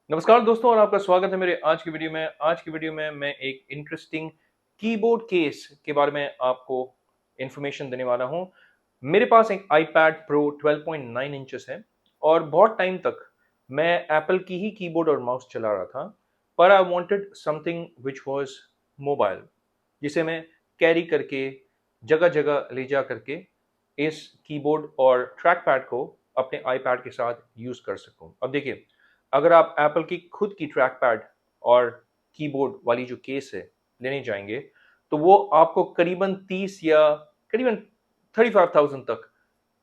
नमस्कार दोस्तों और आपका स्वागत है मेरे आज की वीडियो में मैं एक इंटरेस्टिंग कीबोर्ड केस के बारे में आपको इन्फॉर्मेशन देने वाला हूं। मेरे पास एक iPad Pro 12.9 इंचेस है और बहुत टाइम तक मैं एप्पल की ही कीबोर्ड और माउस चला रहा था, पर I wanted something which was mobile, जिसे मैं कैरी करके जगह जगह ले जा करके इस कीबोर्ड और ट्रैक पैड को अपने iPad के साथ यूज कर सकूं। अब देखिए, अगर आप एप्पल की खुद की ट्रैक पैड और कीबोर्ड वाली जो केस है लेने जाएंगे, तो वो आपको करीबन 30 या करीबन 35,000 तक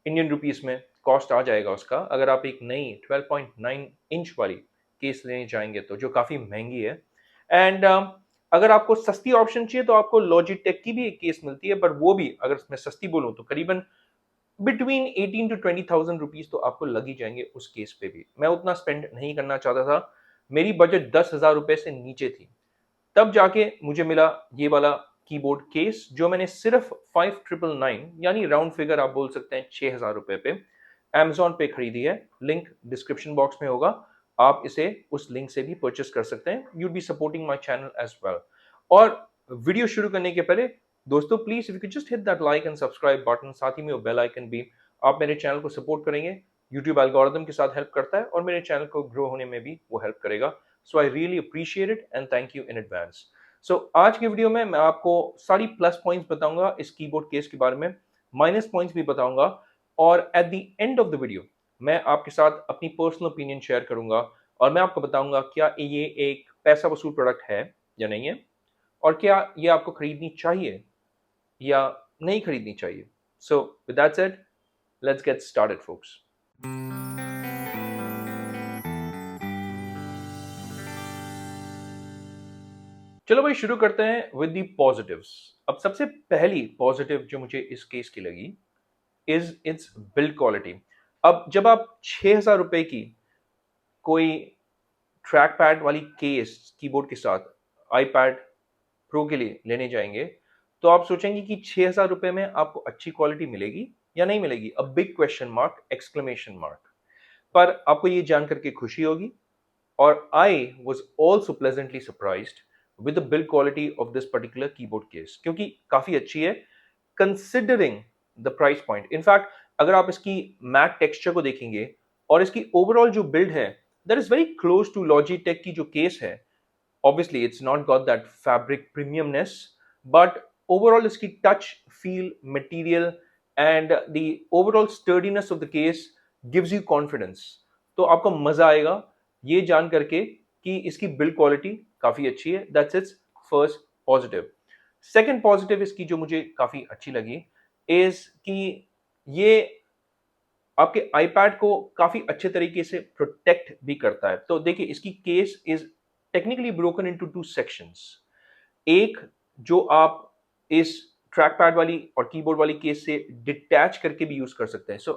इंडियन रुपीस में कॉस्ट आ जाएगा उसका। अगर आप एक नई 12.9 इंच वाली केस लेने जाएंगे तो, जो काफ़ी महंगी है। एंड अगर आपको सस्ती ऑप्शन चाहिए तो आपको लॉजिटेक की भी एक केस मिलती है, पर वो भी अगर मैं सस्ती बोलूँ तो करीबन बिटवीन 18 टू 20,000 रुपीज तो आपको लग ही जाएंगे उस केस पे भी। मैं उतना स्पेंड नहीं करना चाहता था, मेरी बजट 10,000 रुपए से नीचे थी। तब जाके मुझे मिला ये वाला कीबोर्ड केस, जो मैंने सिर्फ 5,999 यानी राउंड फिगर आप बोल सकते हैं 6,000 रुपए पे Amazon पे खरीदी है। लिंक डिस्क्रिप्शन बॉक्स में होगा, आप इसे उस लिंक से भी परचेस कर सकते हैं। You'd be supporting my channel as well. और वीडियो शुरू करने के पहले दोस्तों, please if you just hit that like and subscribe button, साथ ही में वो बेल आइकन भी। आप मेरे चैनल को सपोर्ट करेंगे, यूट्यूब एल्गोरिदम के साथ हेल्प करता है और मेरे चैनल को ग्रो होने में भी वो हेल्प करेगा। So I really appreciate it and thank you in advance. So आज की वीडियो में मैं आपको सारी प्लस पॉइंट्स बताऊंगा इस कीबोर्ड केस के बारे में, माइनस पॉइंट्स भी बताऊंगा, और at the end of the video मैं आपके साथ अपनी पर्सनल ओपिनियन शेयर करूंगा और मैं आपको बताऊंगा क्या ये एक पैसा वसूल प्रोडक्ट है या नहीं है, और क्या ये आपको खरीदनी चाहिए या नहीं खरीदनी चाहिए। So with that said, let's get started folks. चलो भाई, शुरू करते हैं विद दी पॉजिटिव्स। अब सबसे पहली पॉजिटिव जो मुझे इस केस की लगी इज इट्स बिल्ड क्वालिटी। अब जब आप 6,000 रुपए की कोई ट्रैक पैड वाली केस कीबोर्ड के साथ iPad प्रो के लिए लेने जाएंगे, तो आप सोचेंगे कि 6,000 रुपए में आपको अच्छी क्वालिटी मिलेगी या नहीं मिलेगी। A big question mark, exclamation mark. पर आपको ये जान करके खुशी होगी, और I was also pleasantly surprised with the build quality of this particular keyboard case, क्योंकि काफी अच्छी है considering the price point. In fact अगर आप इसकी मैट टेक्सचर को देखेंगे और इसकी ओवरऑल जो बिल्ड है, that is very close to Logitech की जो केस है। Obviously, it's not got that fabric premiumness, but overall इसकी touch, feel, material and the overall sturdiness of the case gives you confidence। तो आपको मजा आएगा ये जान करके कि इसकी बिल्ड क्वालिटी काफी अच्छी है। That's it's first positive. Second positive इसकी जो मुझे काफी अच्छी लगी इज कि ये आपके आईपैड को काफी अच्छे तरीके से प्रोटेक्ट भी करता है। तो देखिए, इसकी case is technically broken into two sections. एक जो आप इस ट्रैक पैड वाली और कीबोर्ड वाली केस से डिटैच करके भी यूज कर सकते हैं। So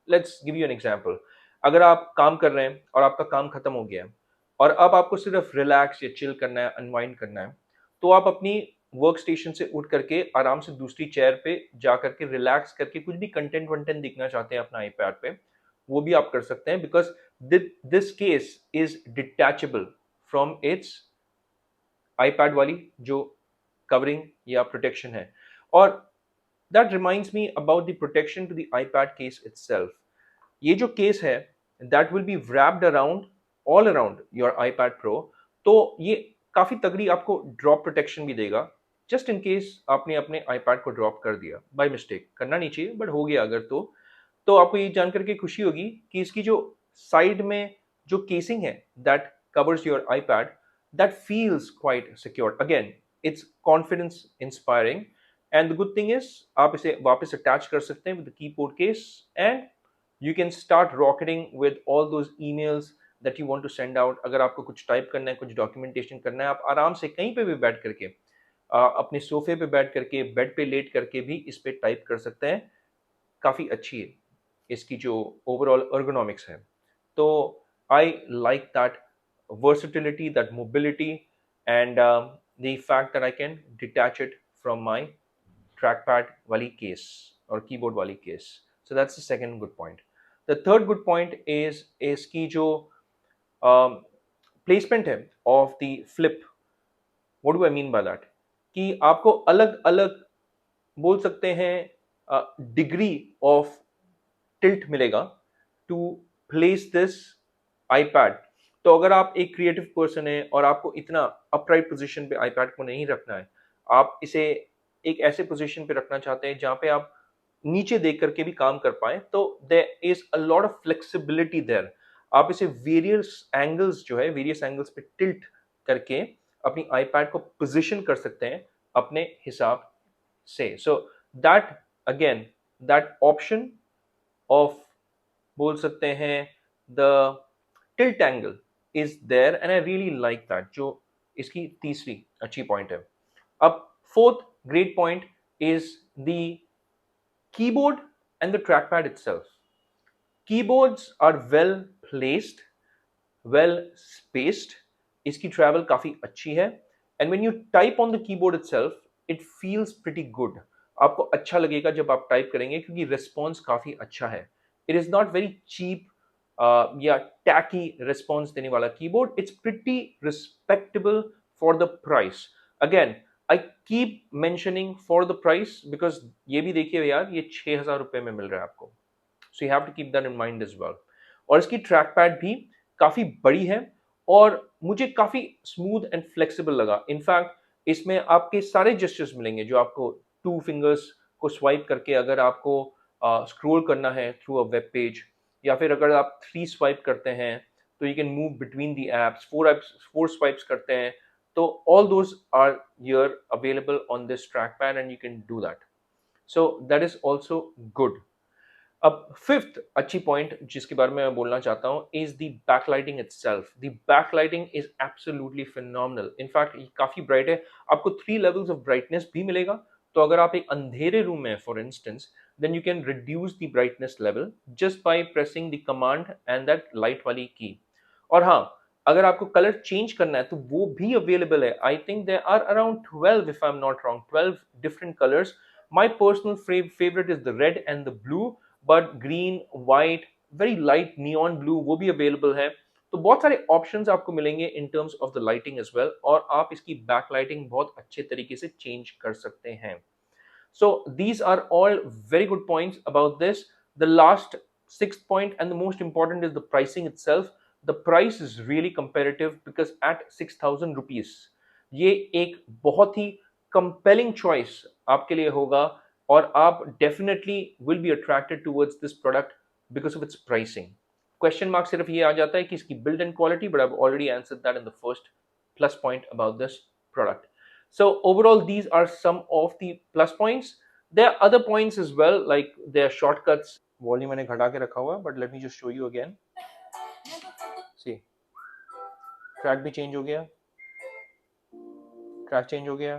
let's give you an example. अगर आप काम कर रहे हैं और आपका काम खत्म हो गया है और अब आपको सिर्फ रिलैक्स या चिल करना है, अनवाइंड करना है, तो आप अपनी वर्क स्टेशन से उठ करके आराम से दूसरी चेयर पे जा करके रिलैक्स करके कुछ भी कंटेंट वंटेंट दिखना चाहते हैं अपना आईपैड पे, वो भी आप कर सकते हैं, because this case is detachable from its iPad वाली जो कवरिंग या प्रोटेक्शन है। और that reminds me about the protection to the iPad case itself. ये जो केस है, that will be wrapped around all around your iPad Pro. तो ये काफी तगड़ी आपको ड्रॉप प्रोटेक्शन भी देगा, जस्ट इन केस आपने अपने आईपैड को ड्रॉप कर दिया बाय मिस्टेक। करना नहीं चाहिए, बट हो गया अगर तो आपको ये जानकर के खुशी होगी कि इसकी जो साइड में जो केसिंग है that covers your iPad, that feels quite secure. Again, it's confidence inspiring. And the good thing is आप इसे वापस अटैच कर सकते हैं with the keyboard case, and you can start rocketing with all those emails that you want to send out। अगर आपको कुछ type करना है, कुछ डॉक्यूमेंटेशन करना है, आप आराम से कहीं पे भी बैठ करके, अपने सोफे पे बैठ करके, बेड पे लेट करके भी इस पे टाइप कर सकते हैं। काफ़ी अच्छी है इसकी जो ओवरऑल ergonomics है। तो I like that versatility, that mobility, and the fact that I can detach it from my trackpad wali case or keyboard wali case। So that's the second good point। The third good point is इसकी जो placement है of the flip, what do I mean by that, कि आपको अलग अलग बोल सकते हैं डिग्री ऑफ टिल्ट मिलेगा टू प्लेस दिस आईपैड। तो अगर आप एक क्रिएटिव पर्सन है और आपको इतना अपराइट पोजीशन पे आईपैड को नहीं रखना है, आप इसे एक ऐसे पोजीशन पे रखना चाहते हैं जहां पे आप नीचे देख करके भी काम कर पाए, तो there is a lot of flexibility there. आप इसे वेरियस एंगल्स पे टिल्ट करके अपनी आईपैड को पोजीशन कर सकते हैं अपने हिसाब से। So that again, that option of बोल सकते हैं the tilt angle is there and I really like that, जो इसकी तीसरी अच्छी पॉइंट है। अब fourth great point is the keyboard and the trackpad itself. Keyboards are well placed, well spaced, इसकी ट्रैवल काफी अच्छी है, and when you type on the keyboard itself it feels pretty good. आपको अच्छा लगेगा जब आप टाइप करेंगे क्योंकि रिस्पॉन्स काफी अच्छा है। It is not very cheap या टैकी रिस्पॉन्स देने वाला keyboard, it's pretty respectable for the price. Again I keep mentioning for the price because ये भी देखिए यार, ये 6,000 रुपए में मिल रहा है आपको, so you have to keep that in mind as well. और इसकी ट्रैक पैड भी काफी बड़ी है और मुझे काफी स्मूथ एंड फ्लेक्सिबल लगा। इनफैक्ट इसमें आपके सारे जेस्चर्स मिलेंगे जो आपको 2 फिंगर्स को स्वाइप करके अगर आपको स्क्रॉल करना है थ्रू अ वेब पेज, या फिर अगर आप 3 स्वाइप करते हैं तो you can move between the apps, 4 swipes करते हैं तो all those are here available on this track pad and you can do that. So that is also good. अब फिफ्थ अच्छी पॉइंट जिसके बारे में मैं बोलना चाहता हूं is the backlighting itself. The backlighting is absolutely phenomenal. In fact ये काफी ब्राइट है, आपको 3 लेवल्स ऑफ ब्राइटनेस भी मिलेगा। तो अगर आप एक अंधेरे रूम में for instance, then you can reduce the brightness level just by pressing the command and that light वाली की। और हाँ, अगर आपको कलर चेंज करना है तो वो भी अवेलेबल है। I think there are around 12, if I am not wrong, 12 different colours. My personal favourite is the red and the blue, but green, white, very light neon blue वो भी available है। तो बहुत सारे ऑप्शंस आपको मिलेंगे in terms of the lighting as well, और आप इसकी बैक लाइटिंग बहुत अच्छे तरीके से चेंज कर सकते हैं। So these are all very good points about this. The last sixth point and the most important is the pricing itself. The price is really competitive because at 6,000 rupees ये एक बहुत ही compelling choice आपके लिए होगा, और आप definitely will be attracted towards this product because of its pricing. Question mark सिर्फ ये आ जाता है कि इसकी build and quality, but I've already answered that in the first plus point about this product. So overall, these are some of the plus points. There are other points as well, like there are shortcuts. Volume मैंने घटा के रखा हुआ, but let me just show you again. See, track भी change हो गया, track change हो गया,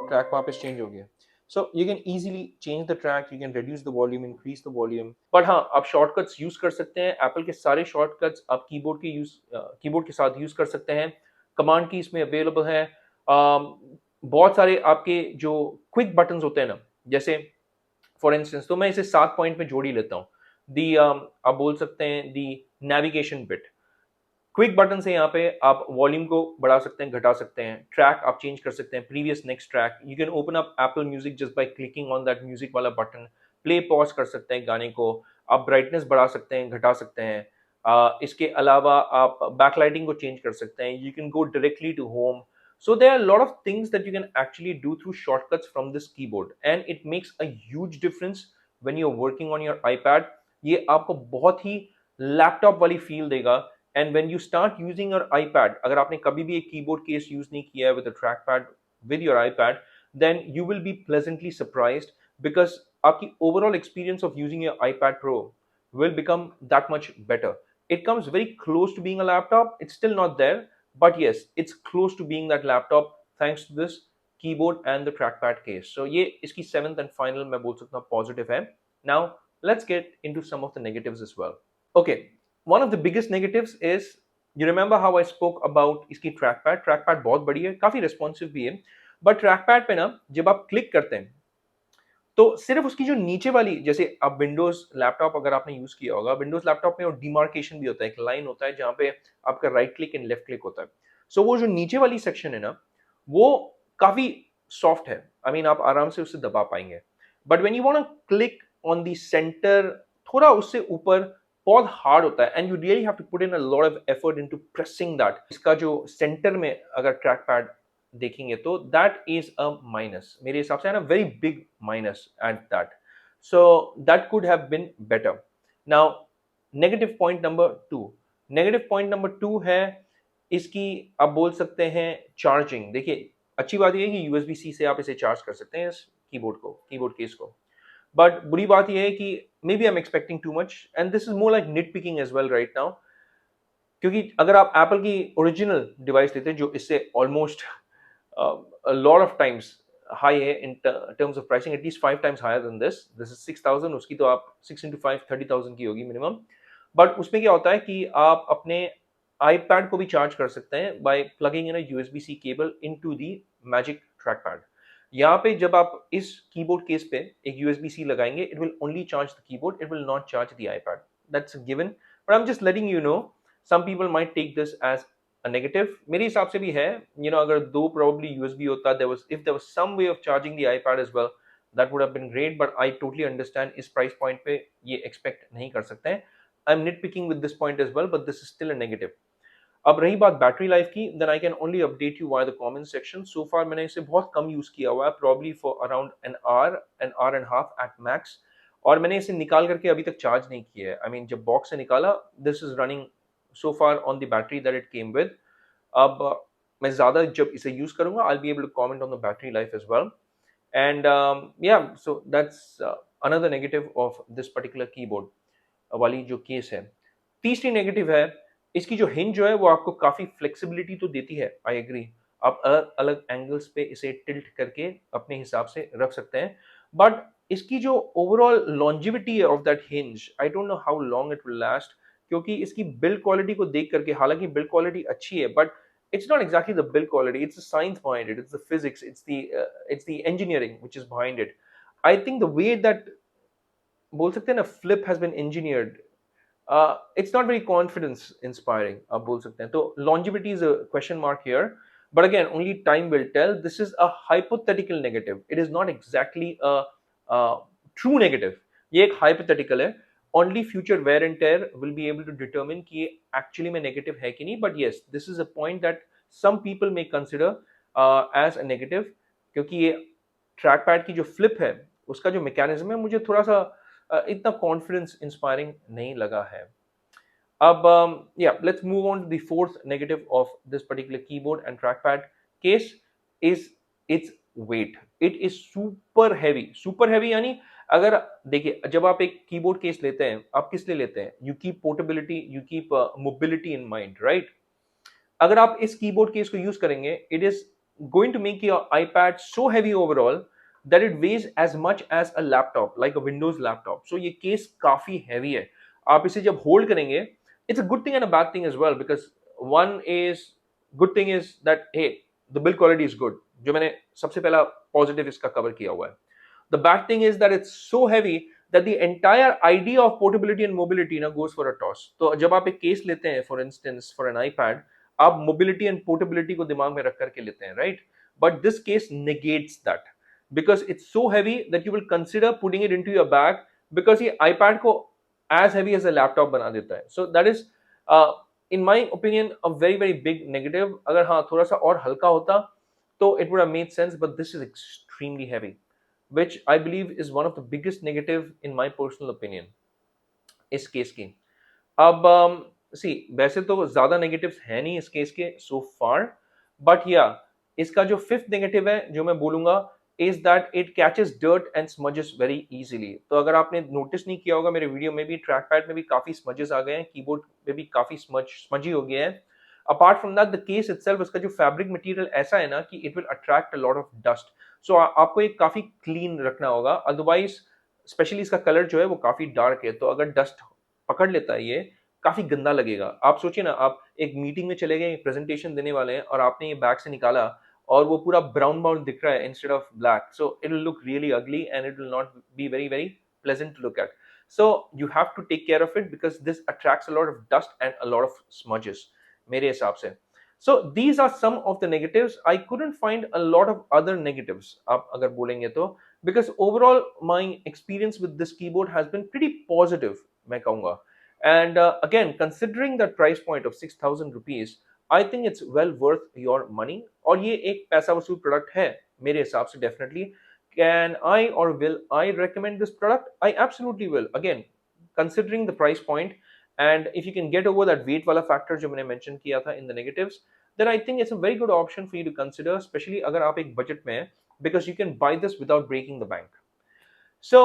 track वापस change हो गया. So you can easily change the track, you can reduce the volume, increase the volume. But हाँ, आप shortcuts use कर सकते हैं. Apple के सारे shortcuts आप कीबोर्ड के साथ use कर सकते हैं. कमांड की इसमें अवेलेबल है। बहुत सारे आपके जो क्विक बटन्स होते हैं ना, जैसे फॉर इंस्टेंस, तो मैं इसे 7 पॉइंट में जोड़ ही लेता हूँ। दी आप बोल सकते हैं दी नेविगेशन बिट, क्विक बटन से यहाँ पे आप वॉल्यूम को बढ़ा सकते हैं, घटा सकते हैं, ट्रैक आप चेंज कर सकते हैं, previous next track, you can open up Apple music just by clicking on that music वाला बटन, प्ले पॉज कर सकते हैं गाने को, आप ब्राइटनेस बढ़ा सकते हैं, घटा सकते हैं। इसके अलावा आप बैकलाइटिंग को चेंज कर सकते हैं, you can go directly to home. So there are a lot of things that you can actually do through shortcuts from this keyboard, and it makes a huge difference when you're working on your iPad. ये आपको बहुत ही laptop वाली feel देगा, and when you start using your iPad, अगर आपने कभी भी एक कीबोर्ड केस यूज नहीं किया है with a trackpad with your iPad, then you will be pleasantly surprised because आपकी overall experience of using your iPad Pro will become that much better. It comes very close to being a laptop. It's still not there, but yes, it's close to being that laptop thanks to this keyboard and the trackpad case. So ये इसकी 7th and final मैं बोल सकता हूँ positive है. Now let's get into some of the negatives as well. Okay, one of the biggest negatives is, you remember how I spoke about इसकी trackpad बहुत बड़ी है, काफी responsive भी है, but trackpad पे ना जब आप click करते हैं तो सिर्फ उसकी जो नीचे वाली, जैसे अब विंडोज लैपटॉप अगर आपने यूज किया होगा, विंडोज लैपटॉप में डिमार्केशन भी होता है, एक लाइन होता है जहां पे आपका right click and left click होता है। सो वो जो नीचे वाली सेक्शन है ना, वो काफी सॉफ्ट है। आई मीन आप आराम से उसे दबा पाएंगे। But when you want click on the centre, थोड़ा उससे ऊपर बहुत हार्ड होता है, and you really have to put in a lot of effort into pressing that. इसका जो सेंटर में अगर ट्रैक पैड देखेंगे तो दैट इज अ माइनस, मेरे हिसाब से है ना, very big minus at that. So that could have been better. Now negative point number two, negative point number two है इसकी, आप बोल सकते हैं चार्जिंग। देखिए अच्छी बात यह है कि यूएसबी सी से आप इसे चार्ज कर सकते हैं इस कीबोर्ड को, कीबोर्ड केस को। बट बुरी बात यह है कि maybe I am expecting too much, and this is more like nitpicking as well right now. क्योंकि अगर आप एप्पल की ओरिजिनल डिवाइस लेते हैं जो इससे almost lot of times high है इन टर्म्स ऑफ प्राइसिंग, एटलीस्ट 5 times higher than this is 6,000, उसकी तो आप 6 into 5 30,000 की होगी मिनिमम। बट उसमें क्या होता है कि आप अपने आईपैड को भी चार्ज कर सकते हैं by plugging in a USB C cable into the magic track pad. यहाँ पे जब आप इस कीबोर्ड केस पे एक यूएसबी सी लगाएंगे, it will only charge the keyboard, it will not charge the iPad. That's given, but I am just letting you know, some people might take this as a negative. मेरे हिसाब से भी है, अगर दो probably USB होता, if there was some way of charging the iPad as well, that would have been great. But I totally understand इस price point पे ये एक्सपेक्ट नहीं कर सकते हैं। I am nitpicking with this point as well, but this is still a negative. अब रही बात बैटरी लाइफ की, then I can only update you via the comment section. So far मैंने इसे बहुत कम यूज किया हुआ है, probably for around an hour and half at max. और मैंने इसे निकाल करके अभी तक चार्ज नहीं किया है। आई मीन जब बॉक्स से निकाला, this is running so far on the battery that it came with. अब मैं ज्यादा जब इसे यूज करूंगा, I be able to comment on the battery life as well. And या so that's another negative of this particular keyboard वाली जो case है। तीसरी नेगेटिव है इसकी जो हिंज जो है वो आपको काफी फ्लेक्सिबिलिटी तो देती है, आई एग्री। आप अलग अलग एंगल्स पे इसे टिल्ट करके अपने हिसाब से रख सकते हैं। बट इसकी जो ओवरऑल लॉन्जिविटी है of that hinge, I don't know how long it will last. क्योंकि इसकी बिल्ड क्वालिटी को देख करके, हालांकि बिल्ड क्वालिटी अच्छी है, but it's not exactly the build quality, it's the science behind it, it's the physics, it's the engineering which is behind it. I think the way that बोल सकते हैं ना flip has been engineered, it's not very confidence inspiring, आप बोल सकते हैं। तो longevity is a question mark here, but again only time will tell. This is a hypothetical negative, it is not exactly a true negative, ये एक hypothetical है। only future wear and tear will be able to determine कि ये actually में negative है कि नहीं। but yes, this is a point that some people may consider as a negative, क्योंकि ये ट्रैक पैड की जो फ्लिप है उसका जो मैकेनिज्म है, मुझे थोड़ा सा इतना कॉन्फिडेंस इंस्पायरिंग नहीं लगा है। अब yeah, let's move on to the fourth negative of this particular keyboard and trackpad case is its weight. It is super heavy, super heavy। यानी अगर देखिए, जब आप एक कीबोर्ड केस लेते हैं, आप किस लिए लेते हैं? You keep portability, you keep mobility in mind, right? अगर आप इस कीबोर्ड केस को यूज करेंगे, it is going to make your iPad so heavy overall that it weighs as much as a laptop, like a Windows laptop. So ये case काफी heavy है। आप इसे जब होल्ड करेंगे, it's a good thing and a bad thing as well, because one is, good thing is that hey, the build quality is good, जो मैंने सबसे पहला पॉजिटिव इसका कवर किया हुआ है। The bad thing is that it's so heavy that the entire idea of portability and mobility now goes for a toss. तो जब आप एक केस लेते हैं, for instance for an iPad, आप mobility and portability को दिमाग में रख करके लेते हैं, right? But this case negates that, because it's so heavy that you will consider putting it into your bag, because ये iPad को as heavy as a laptop बना देता है। So that is in my opinion a very very big negative। अगर हाँ थोड़ा सा और हल्का होता तो it would have made sense, but this is extremely heavy, which I believe is one of the biggest negative in my personal opinion इस case की। अब सी वैसे तो ज्यादा नेगेटिव्स है नहीं इस केस के सो फार, बट या इसका जो फिफ्थ नेगेटिव है जो मैं बोलूंगा is that it catches dirt and smudges very easily। तो अगर आपने नोटिस नहीं किया होगा, मेरे वीडियो में भी ट्रैक पैड में भी काफी स्मजेस आ गए हैं, कीबोर्ड में भी काफी स्मजी हो गया है। Apart from that the case itself, उसका जो फैब्रिक मटेरियल ऐसा है ना कि it will attract a lot of dust. So आपको एक काफी क्लीन रखना होगा, अदरवाइज स्पेशली इसका कलर जो है वो काफी डार्क है, तो अगर डस्ट पकड़ लेता है ये काफी गंदा लगेगा। आप सोचिए ना, आप एक मीटिंग में चले गए, प्रेजेंटेशन देने वाले हैं और आपने ये बैग से निकाला और वो पूरा ब्राउन ब्राउन दिख रहा है instead of black, so it will look really ugly and it will not be very very pleasant to look at. So you have to take care of it because this attracts a lot of dust and a lot of smudges मेरे हिसाब से. So these are some of the negatives. I couldn't find a lot of other negatives आप अगर बोलेंगे तो, because overall my experience with this keyboard has been pretty positive मैं कहूँगा. And again, considering the price point of 6,000 rupees, I think it's well worth your money. और ये एक पैसा वसूल प्रोडक्ट है मेरे हिसाब से definitely. Can I or will I recommend this product? I absolutely will. Again, considering the price point, and if you can get over that weight wala factor जो मैंने mention किया था in the negatives, then I think it's a very good option for you to consider, especially अगर आप एक budget में हैं, because you can buy this without breaking the bank. So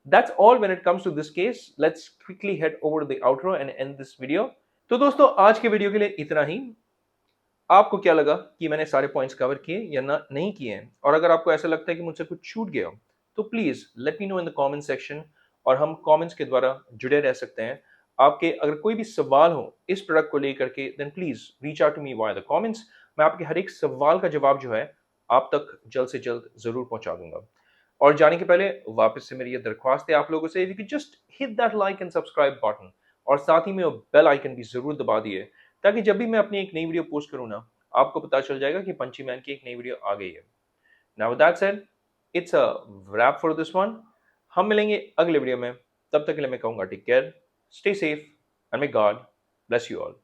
that's all when it comes to this case. Let's quickly head over to the outro and end this video. तो दोस्तों आज के video के लिए इतना ही. आपको क्या लगा कि मैंने सारे पॉइंट्स कवर किए या ना नहीं किए हैं, और अगर आपको ऐसा लगता है कि मुझसे कुछ छूट गया तो please let me know in the comment section, और हम कमेंट्स के द्वारा जुड़े रह सकते हैं. आपके अगर कोई भी सवाल हो इस प्रोडक्ट को लेकर के, then please reach out to me via the comments. मैं आपके हर एक सवाल का जवाब जो है आप तक जल्द से जल्द जरूर पहुंचा दूंगा. और जाने के पहले वापस से मेरी ये दरख्वास्त है आप लोगों से, if you just hit that like and subscribe button, और साथ ही में वो बेल आइकन भी जरूर दबा दिए, ताकि जब भी मैं अपनी एक नई वीडियो पोस्ट करूँ ना, आपको पता चल जाएगा कि पंची मैन की एक नई वीडियो आ गई है. Now with that said, it's a rap for this one. हम मिलेंगे अगले वीडियो में. तब तक के लिए मैं कहूंगा take care, stay safe, and may God bless you all.